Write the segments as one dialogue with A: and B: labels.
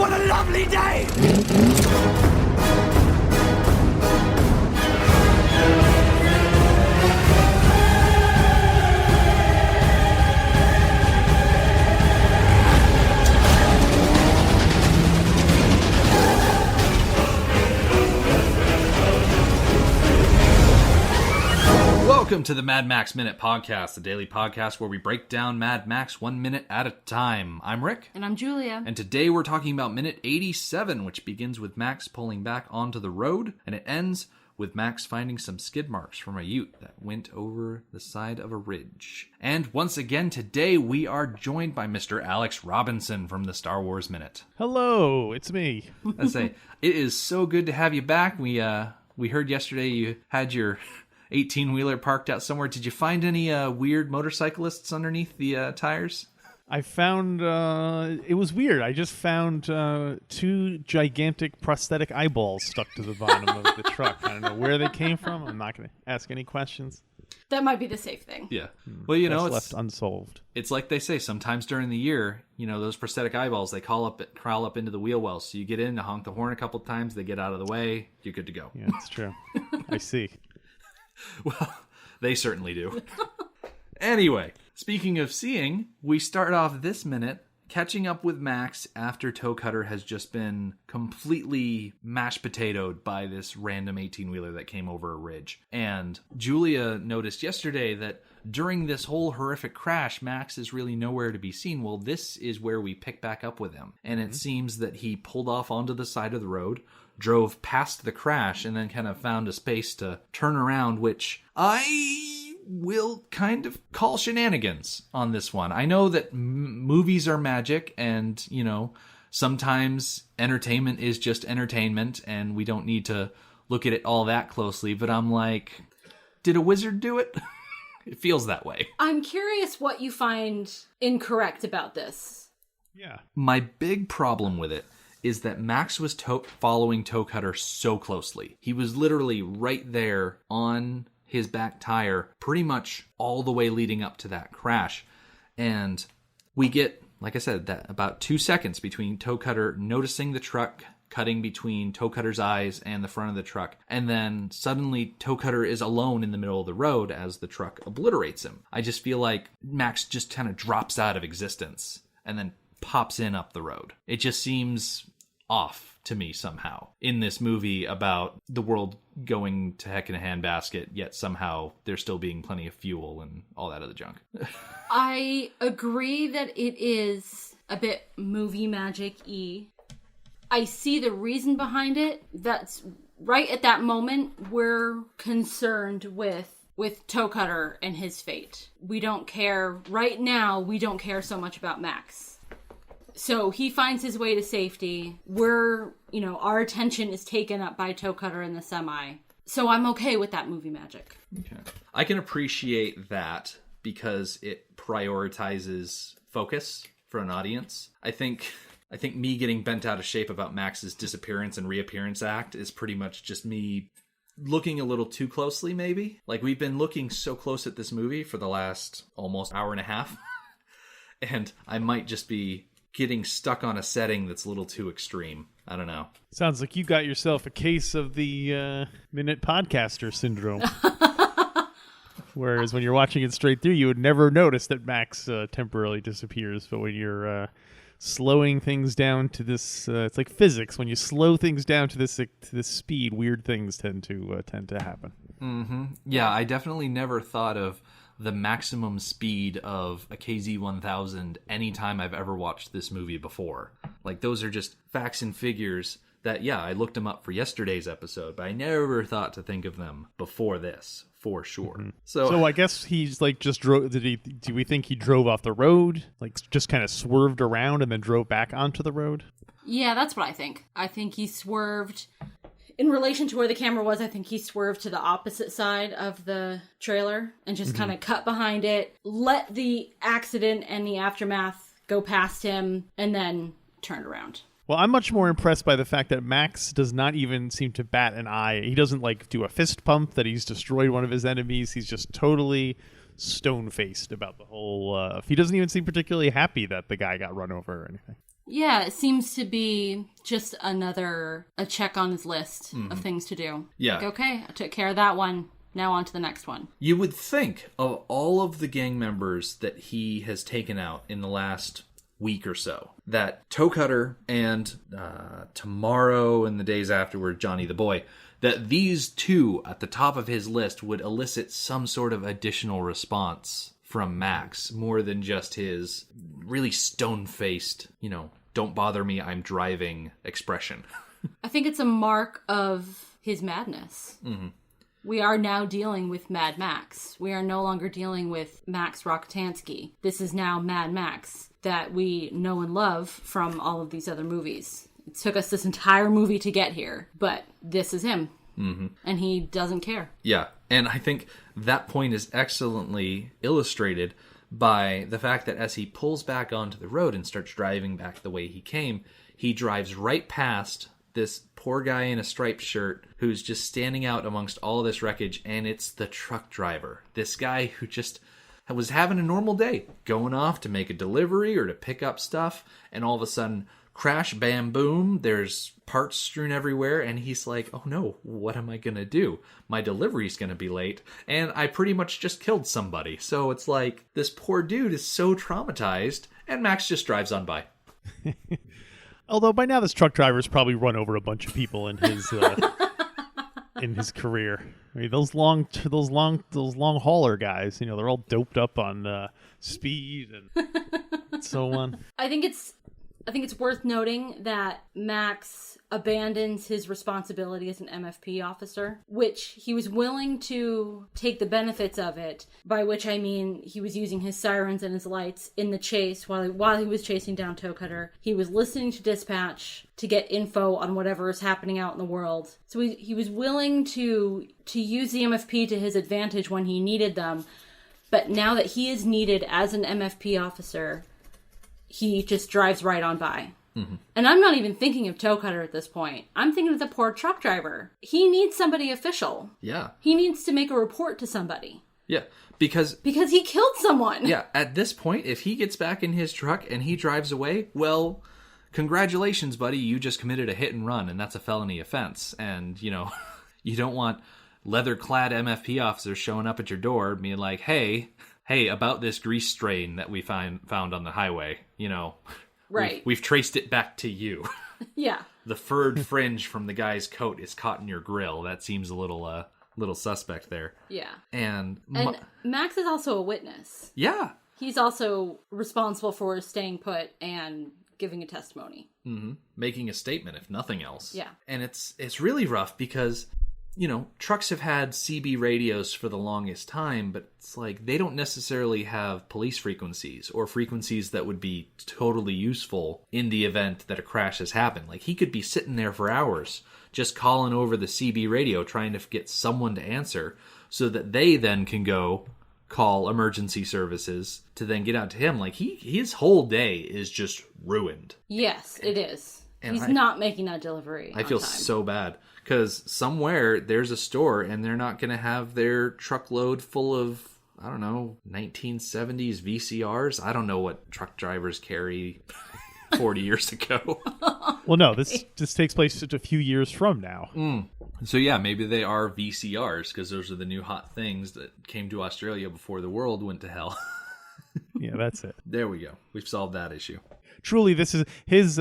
A: What a lovely day!
B: Welcome to the Mad Max Minute Podcast, the daily podcast where we break down Mad Max 1 minute at a time. I'm Rick.
C: And I'm Julia.
B: And today we're talking about minute 87, which begins with Max pulling back onto the road, and it ends with Max finding some skid marks from a ute that went over the side of a ridge. And once again today we are joined by Mr. Alex Robinson from the Star Wars Minute.
D: Hello, it's me.
B: I say, it is so good to have you back. We heard yesterday you had your 18-wheeler parked out somewhere. Did you find any weird motorcyclists underneath the tires?
D: I found, it was weird. I just found two gigantic prosthetic eyeballs stuck to the bottom of the truck. I don't know where they came from. I'm not going to ask any questions.
C: That might be the safe thing.
B: Yeah. Well, you know, it's
D: left unsolved.
B: It's like they say, sometimes during the year, you know, those prosthetic eyeballs, they crawl up into the wheel wells. So you get in, to honk the horn a couple of times, they get out of the way, you're good to go.
D: Yeah, that's true. I see.
B: Well, they certainly do. Anyway, speaking of seeing, we start off this minute catching up with Max after Toe Cutter has just been completely mashed potatoed by this random 18-wheeler that came over a ridge. And Julia noticed yesterday that during this whole horrific crash, Max is really nowhere to be seen. Well, this is where we pick back up with him. And it seems that he pulled off onto the side of the road, drove past the crash, and then kind of found a space to turn around, which I will kind of call shenanigans on this one. I know that movies are magic, and, you know, sometimes entertainment is just entertainment, and we don't need to look at it all that closely, but I'm like, did a wizard do it? It feels that way.
C: I'm curious what you find incorrect about this.
D: Yeah.
B: My big problem with it is that Max was following Toe Cutter so closely. He was literally right there on his back tire pretty much all the way leading up to that crash. And we get, like I said, that about 2 seconds between Toe Cutter noticing the truck cutting between Toe Cutter's eyes and the front of the truck. And then suddenly Toe Cutter is alone in the middle of the road as the truck obliterates him. I just feel like Max just kind of drops out of existence and then pops in up the road. It just seems off to me somehow in this movie about the world going to heck in a handbasket, yet somehow there still being plenty of fuel and all that other junk.
C: I agree that it is a bit movie magic-y. I see the reason behind it. That's right at that moment, we're concerned with Toe Cutter and his fate. We don't care. Right now, we don't care so much about Max. So he finds his way to safety. Our attention is taken up by Toe Cutter in the semi. So I'm okay with that movie magic.
B: Okay. I can appreciate that because it prioritizes focus for an audience. I think me getting bent out of shape about Max's disappearance and reappearance act is pretty much just me looking a little too closely, maybe. Like, we've been looking so close at this movie for the last almost hour and a half. And I might just be getting stuck on a setting that's a little too extreme. I don't know.
D: Sounds like you got yourself a case of the Minute Podcaster syndrome. Whereas when you're watching it straight through, you would never notice that Max temporarily disappears. But when you're slowing things down to this, it's like physics. When you slow things down to this speed, weird things tend to happen.
B: Mm-hmm. Yeah, I definitely never thought of the maximum speed of a KZ-1000 anytime I've ever watched this movie before. Like, those are just facts and figures that, yeah, I looked them up for yesterday's episode, but I never thought to think of them before this, for sure. Mm-hmm. So
D: I guess he's like just drove. Do we think he drove off the road? Like, just kind of swerved around and then drove back onto the road?
C: Yeah, that's what I think. I think he swerved. In relation to where the camera was, I think he swerved to the opposite side of the trailer and just kind of cut behind it, let the accident and the aftermath go past him, and then turned around.
D: Well, I'm much more impressed by the fact that Max does not even seem to bat an eye. He doesn't, do a fist pump that he's destroyed one of his enemies. He's just totally stone-faced about the whole... he doesn't even seem particularly happy that the guy got run over or anything.
C: Yeah, it seems to be just a check on his list of things to do.
B: Yeah.
C: Like, okay, I took care of that one. Now on to the next one.
B: You would think of all of the gang members that he has taken out in the last week or so, that Toe Cutter and tomorrow and the days afterward, Johnny the Boy, that these two at the top of his list would elicit some sort of additional response from Max, more than just his really stone-faced, don't bother me, I'm driving expression.
C: I think it's a mark of his madness. Mm-hmm. We are now dealing with Mad Max. We are no longer dealing with Max Rockatansky. This is now Mad Max that we know and love from all of these other movies. It took us this entire movie to get here, but this is him. Mm-hmm. And he doesn't care.
B: Yeah, and I think that point is excellently illustrated by the fact that as he pulls back onto the road and starts driving back the way he came, he drives right past this poor guy in a striped shirt who's just standing out amongst all this wreckage, and it's the truck driver. This guy who just was having a normal day, going off to make a delivery or to pick up stuff, and all of a sudden, crash, bam, boom, there's parts strewn everywhere, and he's like, oh no, what am I gonna do? My delivery's gonna be late, and I pretty much just killed somebody. So it's like, this poor dude is so traumatized, and Max just drives on by.
D: Although by now this truck driver's probably run over a bunch of people in his in his career. I mean, those long hauler guys, they're all doped up on speed and so on.
C: I think it's worth noting that Max abandons his responsibility as an MFP officer, which he was willing to take the benefits of it, by which I mean he was using his sirens and his lights in the chase while he was chasing down Toe Cutter. He was listening to dispatch to get info on whatever is happening out in the world. So he was willing to use the MFP to his advantage when he needed them, but now that he is needed as an MFP officer, he just drives right on by. Mm-hmm. And I'm not even thinking of Toe Cutter at this point. I'm thinking of the poor truck driver. He needs somebody official.
B: Yeah.
C: He needs to make a report to somebody.
B: Yeah, because
C: he killed someone.
B: Yeah, at this point, if he gets back in his truck and he drives away, well, congratulations, buddy. You just committed a hit and run, and that's a felony offense. And, you don't want leather-clad MFP officers showing up at your door being like, hey, about this grease stain that we found on the highway,
C: Right.
B: We've traced it back to you.
C: Yeah.
B: The furred fringe from the guy's coat is caught in your grill. That seems a little suspect there.
C: Yeah.
B: And
C: Max is also a witness.
B: Yeah.
C: He's also responsible for staying put and giving a testimony.
B: Mm-hmm. Making a statement, if nothing else.
C: Yeah.
B: And it's really rough because, trucks have had CB radios for the longest time, but it's like they don't necessarily have police frequencies or frequencies that would be totally useful in the event that a crash has happened. Like, he could be sitting there for hours just calling over the CB radio trying to get someone to answer so that they then can go call emergency services to then get out to him. Like, his whole day is just ruined.
C: Yes, it is.
B: And
C: He's not making that delivery
B: I feel
C: on time.
B: so bad. Because somewhere there's a store and they're not going to have their truckload full of, 1970s VCRs. I don't know what truck drivers carry 40 years ago.
D: Well, no, this takes place just a few years from now.
B: So yeah, maybe they are VCRs because those are the new hot things that came to Australia before the world went to hell.
D: Yeah, that's it.
B: There we go. We've solved that issue.
D: Truly, this is his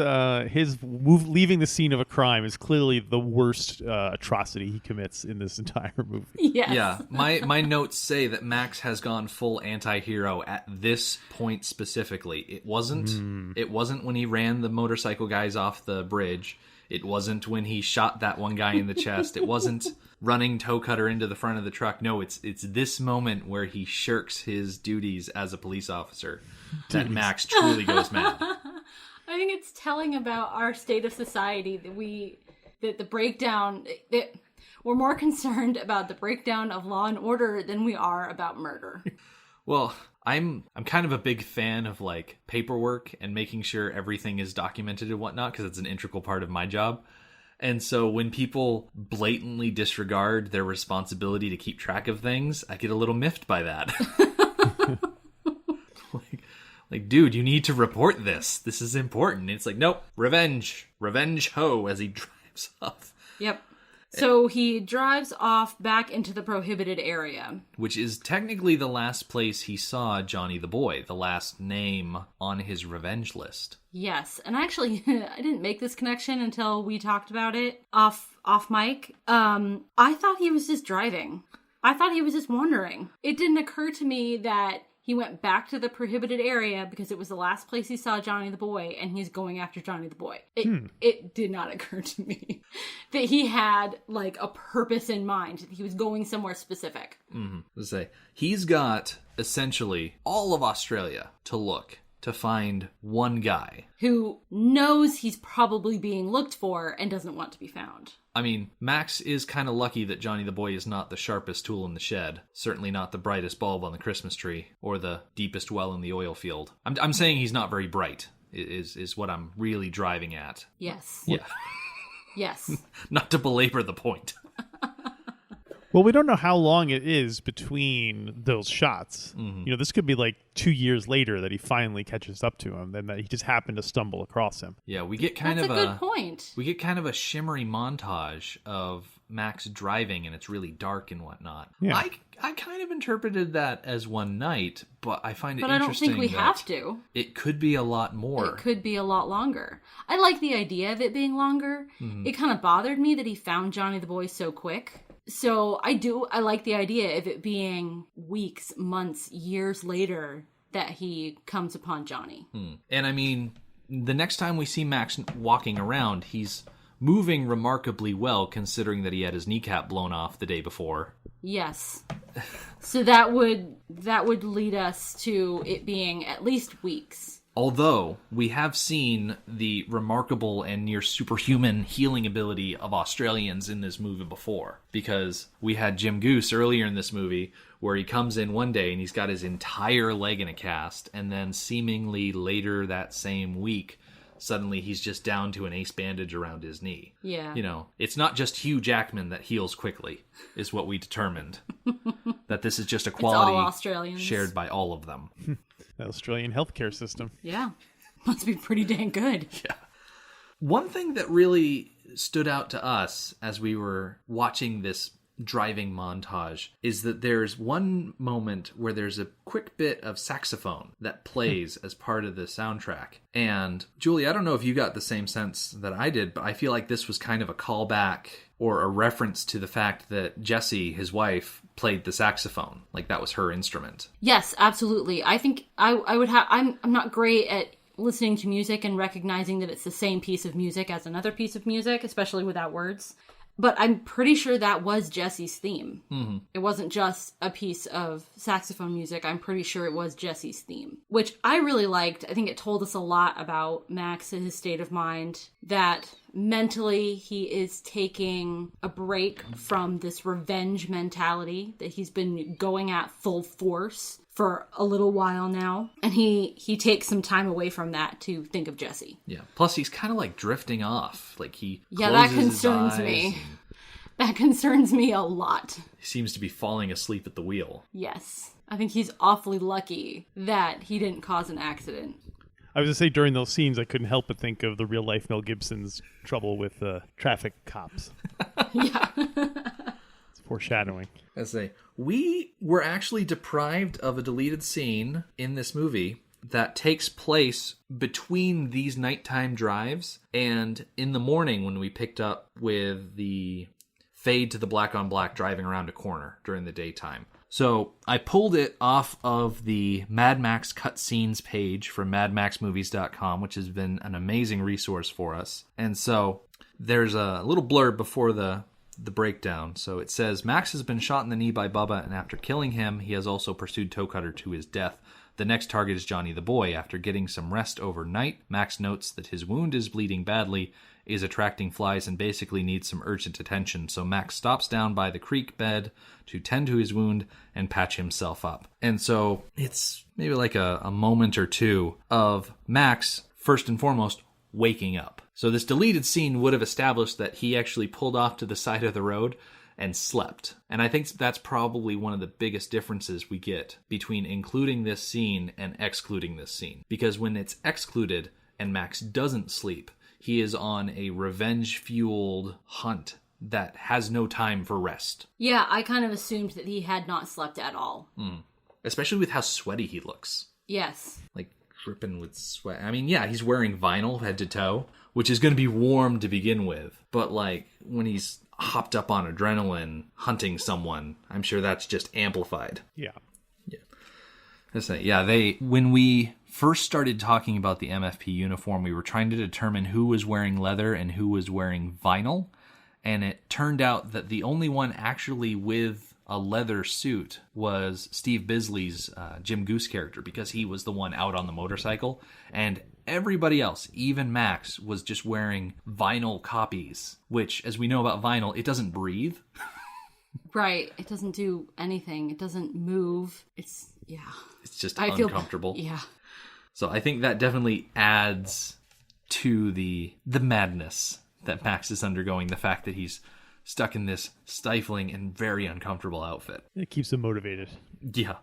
D: move. Leaving the scene of a crime is clearly the worst atrocity he commits in this entire movie.
C: Yes.
B: Yeah, my notes say that Max has gone full anti-hero at this point specifically. It wasn't when he ran the motorcycle guys off the bridge. It wasn't when he shot that one guy in the chest. It wasn't running Toe Cutter into the front of the truck. No, it's this moment where he shirks his duties as a police officer that Max truly goes mad.
C: I think it's telling about our state of society that the breakdown, that we're more concerned about the breakdown of law and order than we are about murder.
B: Well, I'm kind of a big fan of like paperwork and making sure everything is documented and whatnot because it's an integral part of my job. And so when people blatantly disregard their responsibility to keep track of things, I get a little miffed by that. Like, dude, you need to report this. This is important. It's like, nope, revenge. Revenge ho, as he drives off.
C: Yep. So he drives off back into the prohibited area.
B: Which is technically the last place he saw Johnny the Boy, the last name on his revenge list.
C: Yes, and actually, I didn't make this connection until we talked about it off mic. I thought he was just driving. I thought he was just wandering. It didn't occur to me that he went back to the prohibited area because it was the last place he saw Johnny the Boy, and he's going after Johnny the Boy. It did not occur to me that he had, like, a purpose in mind, that he was going somewhere specific.
B: Let's say, he's got, essentially, all of Australia to find one guy.
C: Who knows he's probably being looked for and doesn't want to be found.
B: I mean, Max is kind of lucky that Johnny the Boy is not the sharpest tool in the shed. Certainly not the brightest bulb on the Christmas tree, or the deepest well in the oil field. I'm saying he's not very bright, is what I'm really driving at.
C: Yes.
B: Yeah.
C: Yes.
B: Not to belabor the point.
D: Well, we don't know how long it is between those shots.
B: Mm-hmm.
D: This could be like 2 years later that he finally catches up to him, and that he just happened to stumble across him.
B: Yeah, we get kind
C: That's
B: of
C: a good point.
B: We get kind of a shimmery montage of Max driving, and it's really dark and whatnot.
D: Yeah.
B: I kind of interpreted that as one night, but I find it
C: But I
B: interesting.
C: don't think we
B: that
C: have to.
B: It could be a lot more.
C: It could be a lot longer. I like the idea of it being longer.
B: Mm-hmm.
C: It kind of bothered me that he found Johnny the Boy so quick. So I like the idea of it being weeks, months, years later that he comes upon Johnny.
B: And I mean, the next time we see Max walking around, he's moving remarkably well, considering that he had his kneecap blown off the day before.
C: Yes. So that would lead us to it being at least weeks.
B: Although, we have seen the remarkable and near superhuman healing ability of Australians in this movie before. Because we had Jim Goose earlier in this movie, where he comes in one day and he's got his entire leg in a cast, and then seemingly later that same week, suddenly he's just down to an ace bandage around his knee.
C: Yeah.
B: It's not just Hugh Jackman that heals quickly, is what we determined. That this is just a quality
C: all Australians.
B: shared by all of them.
D: The Australian healthcare system.
C: Yeah. Must be pretty dang good.
B: Yeah. One thing that really stood out to us as we were watching this driving montage is that there's one moment where there's a quick bit of saxophone that plays as part of the soundtrack. And Julie, I don't know if you got the same sense that I did, but I feel like this was kind of a callback or a reference to the fact that Jessie, his wife, played the saxophone. Like that was her instrument.
C: Yes, absolutely. I think I would have... I'm not great at listening to music and recognizing that it's the same piece of music as another piece of music, especially without words. But I'm pretty sure that was Jessie's theme. Mm-hmm. It wasn't just a piece of saxophone music. I'm pretty sure it was Jessie's theme, which I really liked. I think it told us a lot about Max and his state of mind, that mentally he is taking a break from this revenge mentality that he's been going at full force for a little while now. And he takes some time away from that to think of Jessie.
B: Yeah. Plus, he's kind of like drifting off. Like he
C: that
B: closes
C: concerns
B: his eyes
C: me. That concerns me a lot.
B: He seems to be falling asleep at the wheel.
C: Yes. I think he's awfully lucky that he didn't cause an accident.
D: I was going to say, during those scenes, I couldn't help but think of the real-life Mel Gibson's trouble with traffic cops.
C: Yeah.
D: It's foreshadowing.
B: I say, we were actually deprived of a deleted scene in this movie that takes place between these nighttime drives and in the morning when we picked up with the fade to the black on black driving around a corner during the daytime. So I pulled it off of the Mad Max cutscenes page from madmaxmovies.com, which has been an amazing resource for us. And so there's a little blurb before the breakdown. So it says, Max has been shot in the knee by Bubba, and after killing him, he has also pursued Toe Cutter to his death. The next target is Johnny the Boy. After getting some rest overnight, Max notes that his wound is bleeding badly, is attracting flies, and basically needs some urgent attention. So Max stops down by the creek bed to tend to his wound and patch himself up. And so it's maybe like a moment or two of Max, first and foremost, waking up. So this deleted scene would have established that he actually pulled off to the side of the road and slept. And I think that's probably one of the biggest differences we get between including this scene and excluding this scene. Because when it's excluded and Max doesn't sleep, he is on a revenge-fueled hunt that has no time for rest.
C: Yeah, I kind of assumed that he had not slept at all.
B: Especially with how sweaty he looks.
C: Yes.
B: Like, dripping with sweat. I mean, yeah, he's wearing vinyl head to toe, which is going to be warm to begin with. But, like, when he's hopped up on adrenaline hunting someone, I'm sure that's just amplified.
D: Yeah.
B: When we first started talking about the MFP uniform, we were trying to determine who was wearing leather and who was wearing vinyl. And it turned out that the only one actually with a leather suit was Steve Bisley's Jim Goose character, because he was the one out on the motorcycle. And everybody else, even Max, was just wearing vinyl copies, which, as we know about vinyl, it doesn't breathe.
C: Right. It doesn't do anything. It doesn't move. It's
B: just uncomfortable.
C: Yeah.
B: So I think that definitely adds to the madness that Max is undergoing, the fact that he's stuck in this stifling and very uncomfortable outfit.
D: It keeps him motivated.
B: Yeah.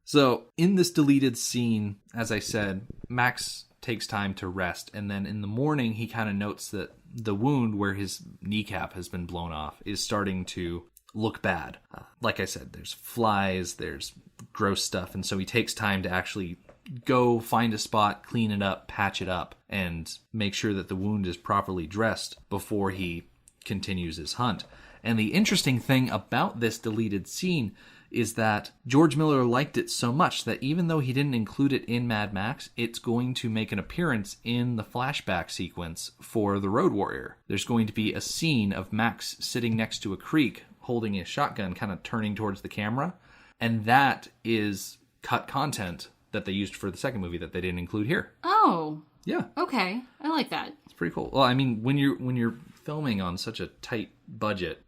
B: So in this deleted scene, as I said, Max takes time to rest, and then in the morning he kind of notes that the wound where his kneecap has been blown off is starting to look bad. Like I said, there's flies, there's gross stuff, and so he takes time to actually go find a spot, clean it up, patch it up, and make sure that the wound is properly dressed before he continues his hunt. And the interesting thing about this deleted scene is that George Miller liked it so much that even though he didn't include it in Mad Max, it's going to make an appearance in the flashback sequence for The Road Warrior. There's going to be a scene of Max sitting next to a creek holding his shotgun, kind of turning towards the camera, and that is cut content that they used for the second movie that they didn't include here.
C: Oh.
B: Yeah.
C: Okay. I like that.
B: It's pretty cool. Well, I mean, when you're filming on such a tight budget,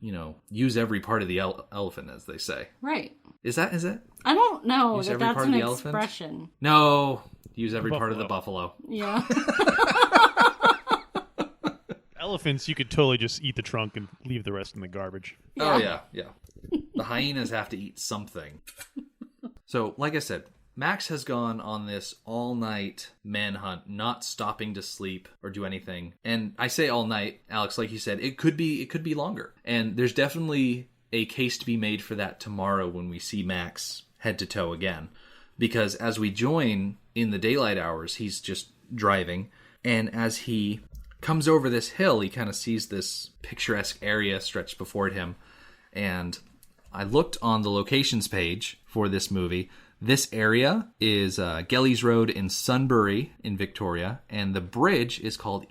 B: use every part of the elephant, as they say.
C: Right.
B: Is that?
C: I don't know
B: Use
C: that
B: every
C: that's
B: part
C: an
B: of the elephant?
C: expression.
B: No. Use every part of the buffalo.
C: Yeah.
D: Elephants, you could totally just eat the trunk and leave the rest in the garbage.
B: Oh, yeah. The hyenas have to eat something. So, like I said, Max has gone on this all-night manhunt, not stopping to sleep or do anything. And I say all night, Alex, like you said, it could be longer. And there's definitely a case to be made for that tomorrow when we see Max head to toe again. Because as we join in the daylight hours, he's just driving. And as he comes over this hill, he kind of sees this picturesque area stretched before him. And I looked on the locations page for this movie. This area is Gellies Road in Sunbury in Victoria, and the bridge is called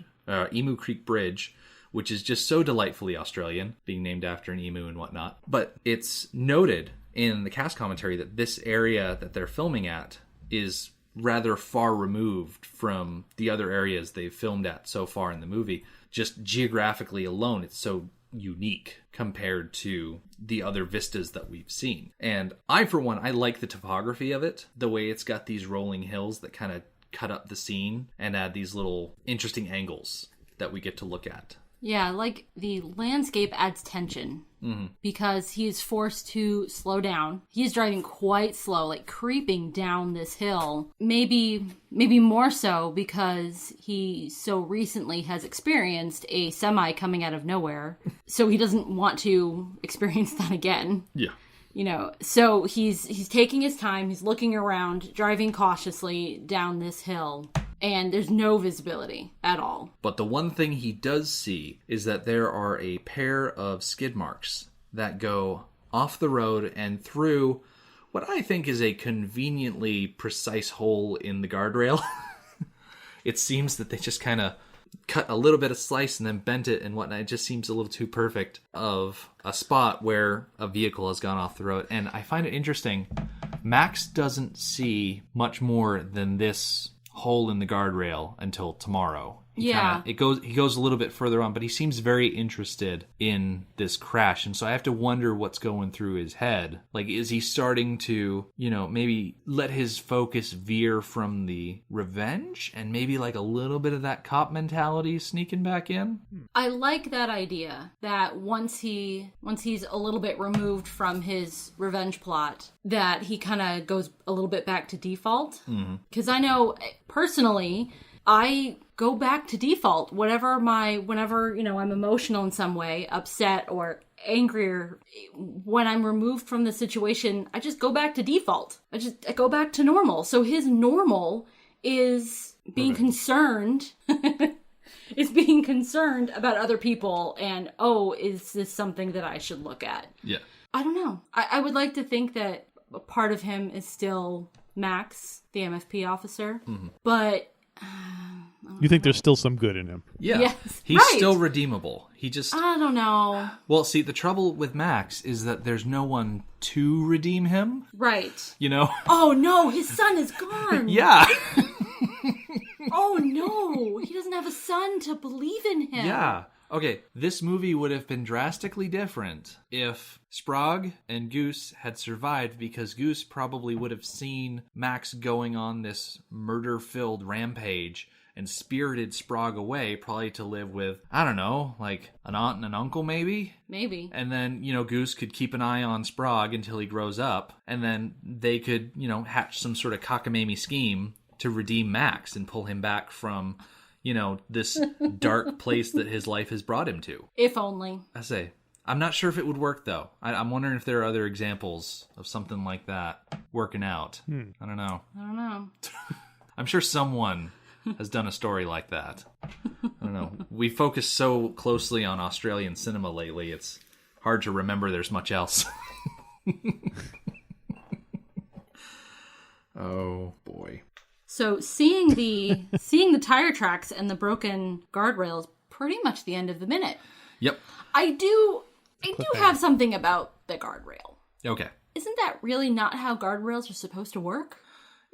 B: Emu Creek Bridge, which is just so delightfully Australian, being named after an emu and whatnot. But it's noted in the cast commentary that this area that they're filming at is rather far removed from the other areas they've filmed at so far in the movie. Just geographically alone, it's so unique compared to the other vistas that we've seen. And I, for one, I like the topography of it, the way it's got these rolling hills that kind of cut up the scene and add these little interesting angles that we get to look at.
C: Yeah, like the landscape adds tension because he is forced to slow down. He's driving quite slow, like creeping down this hill. Maybe more so because he so recently has experienced a semi coming out of nowhere. So he doesn't want to experience that again.
B: Yeah.
C: So he's taking his time. He's looking around, driving cautiously down this hill. And there's no visibility at all.
B: But the one thing he does see is that there are a pair of skid marks that go off the road and through what I think is a conveniently precise hole in the guardrail. It seems that they just kind of cut a little bit of slice and then bent it and whatnot. It just seems a little too perfect of a spot where a vehicle has gone off the road. And I find it interesting. Max doesn't see much more than this hole in the guardrail until tomorrow. He goes a little bit further on, but he seems very interested in this crash, and so I have to wonder what's going through his head. Like, is he starting to, maybe let his focus veer from the revenge, and maybe like a little bit of that cop mentality sneaking back in?
C: I like that idea that once he's a little bit removed from his revenge plot, that he kind of goes a little bit back to default. Because I know personally, I go back to default whenever I'm emotional in some way, upset or angry, or when I'm removed from the situation, I just go back to default. I go back to normal. So his normal is being concerned is being concerned about other people and, is this something that I should look at?
B: Yeah.
C: I don't know. I would like to think that a part of him is still Max, the MFP officer, but
D: You think there's still some good in him?
B: Yeah.
C: Yes,
B: He's
C: right.
B: still redeemable. He just...
C: I don't know.
B: Well, see, the trouble with Max is that there's no one to redeem him.
C: Right.
B: Oh,
C: no, his son is gone.
B: Yeah.
C: Oh, no. He doesn't have a son to believe in him.
B: Yeah. Okay, this movie would have been drastically different if Sprague and Goose had survived, because Goose probably would have seen Max going on this murder-filled rampage and spirited Sprague away, probably to live with, I don't know, like an aunt and an uncle maybe?
C: Maybe.
B: And then, Goose could keep an eye on Sprague until he grows up, and then they could, hatch some sort of cockamamie scheme to redeem Max and pull him back from... this dark place that his life has brought him to.
C: If only.
B: I say, I'm not sure if it would work, though. I'm wondering if there are other examples of something like that working out. I don't know. I'm sure someone has done a story like that. I don't know. We focus so closely on Australian cinema lately, it's hard to remember there's much else. Oh, boy.
C: So seeing the tire tracks and the broken guardrails, pretty much the end of the minute.
B: Yep.
C: I do have something about the guardrail.
B: Okay.
C: Isn't that really not how guardrails are supposed to work?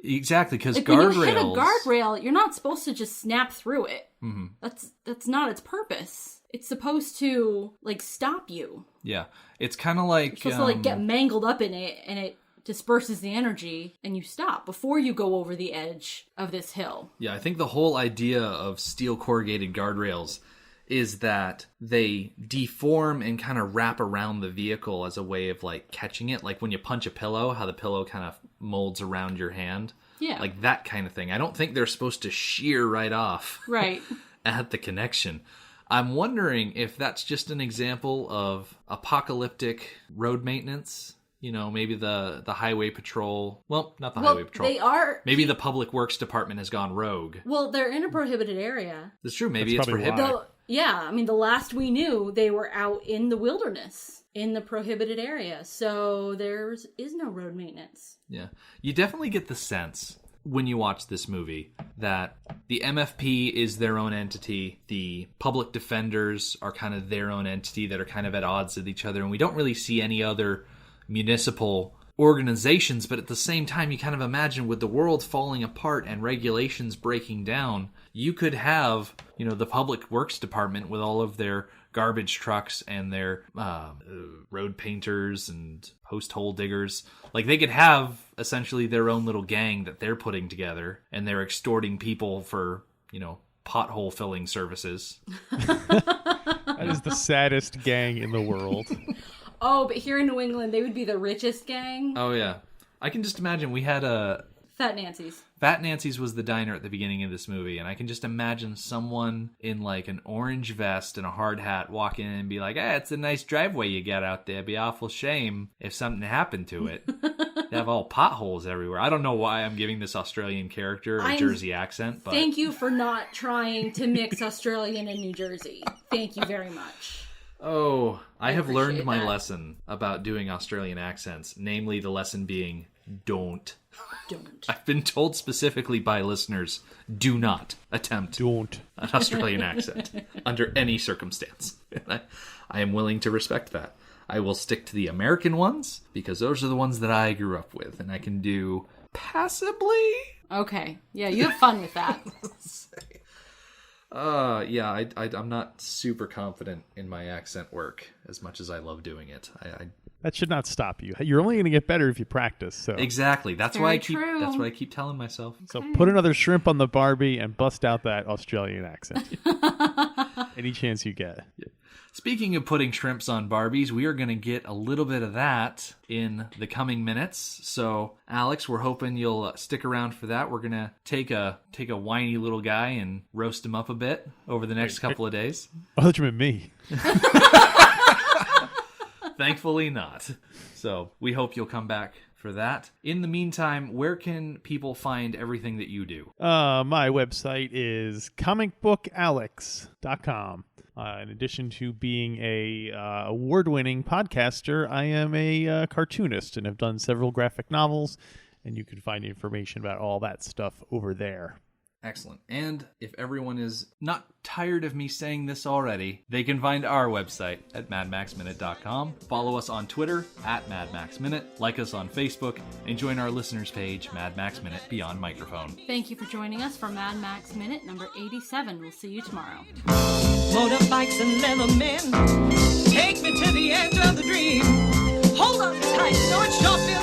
B: Exactly, because
C: Like
B: guardrails...
C: when you hit a guardrail, you're not supposed to just snap through it. Mm-hmm. That's not its purpose. It's supposed to, stop you.
B: Yeah. It's kind of like...
C: You're supposed to, get mangled up in it, and it disperses the energy, and you stop before you go over the edge of this hill.
B: Yeah, I think the whole idea of steel corrugated guardrails is that they deform and kind of wrap around the vehicle as a way of, catching it. Like when you punch a pillow, how the pillow kind of molds around your hand.
C: Yeah.
B: Like that kind of thing. I don't think they're supposed to shear right off.
C: Right.
B: At the connection. I'm wondering if that's just an example of apocalyptic road maintenance. Maybe the highway patrol... Well, not the highway patrol.
C: They are...
B: Maybe the public works department has gone rogue.
C: Well, they're in a prohibited area.
B: That's true. Maybe
D: That's
B: it's
D: probably
B: prohibited.
C: The last we knew, they were out in the wilderness, in the prohibited area. So there is no road maintenance.
B: Yeah. You definitely get the sense when you watch this movie that the MFP is their own entity. The public defenders are kind of their own entity that are kind of at odds with each other. And we don't really see any other municipal organizations, but at the same time you kind of imagine with the world falling apart and regulations breaking down, you could have the public works department with all of their garbage trucks and their road painters and post hole diggers. They could have essentially their own little gang that they're putting together, and they're extorting people for pothole filling services.
D: That is the saddest gang in the world.
C: Oh, but here in New England, they would be the richest gang.
B: Oh, yeah. I can just imagine we had
C: Fat Nancy's.
B: Fat Nancy's was the diner at the beginning of this movie, and I can just imagine someone in an orange vest and a hard hat walk in and be like, "Hey, it's a nice driveway you got out there. It'd be awful shame if something happened to it." They have all potholes everywhere. I don't know why I'm giving this Australian character a Jersey accent, but...
C: Thank you for not trying to mix Australian and New Jersey. Thank you very much.
B: Oh, I have learned my
C: that.
B: lesson about doing Australian accents, namely the lesson being, don't.
C: Don't.
B: I've been told specifically by listeners, do not attempt an Australian accent under any circumstance. I am willing to respect that. I will stick to the American ones, because those are the ones that I grew up with, and I can do passably.
C: Okay. Yeah, you have fun with that.
B: Yeah, I'm not super confident in my accent work as much as I love doing it.
D: That should not stop you. You're only going to get better if you practice. So
B: Exactly. That's
C: Very
B: why
C: true.
B: That's what I keep telling myself.
D: So put another shrimp on the Barbie and bust out that Australian accent. Any chance you get.
B: Speaking of putting shrimps on Barbies, we are going to get a little bit of that in the coming minutes. So, Alex, we're hoping you'll stick around for that. We're going to take a whiny little guy and roast him up a bit over the next couple of days.
D: Oh, that you meant me.
B: Thankfully not. So, we hope you'll come back for that. In the meantime, where can people find everything that you do?
D: My website is comicbookalex.com. In addition to being a award-winning podcaster, I am a cartoonist and have done several graphic novels, and you can find information about all that stuff over there.
B: Excellent. And if everyone is not tired of me saying this already, they can find our website at madmaxminute.com. Follow us on Twitter at madmaxminute, like us on Facebook, and join our listeners page, Mad Max Minute Beyond Microphone.
C: Thank you for joining us for Mad Max Minute number 87. We'll see you tomorrow.
A: Motorbikes and leather men, take me to the edge of the dream. Hold on tight, George, don't feel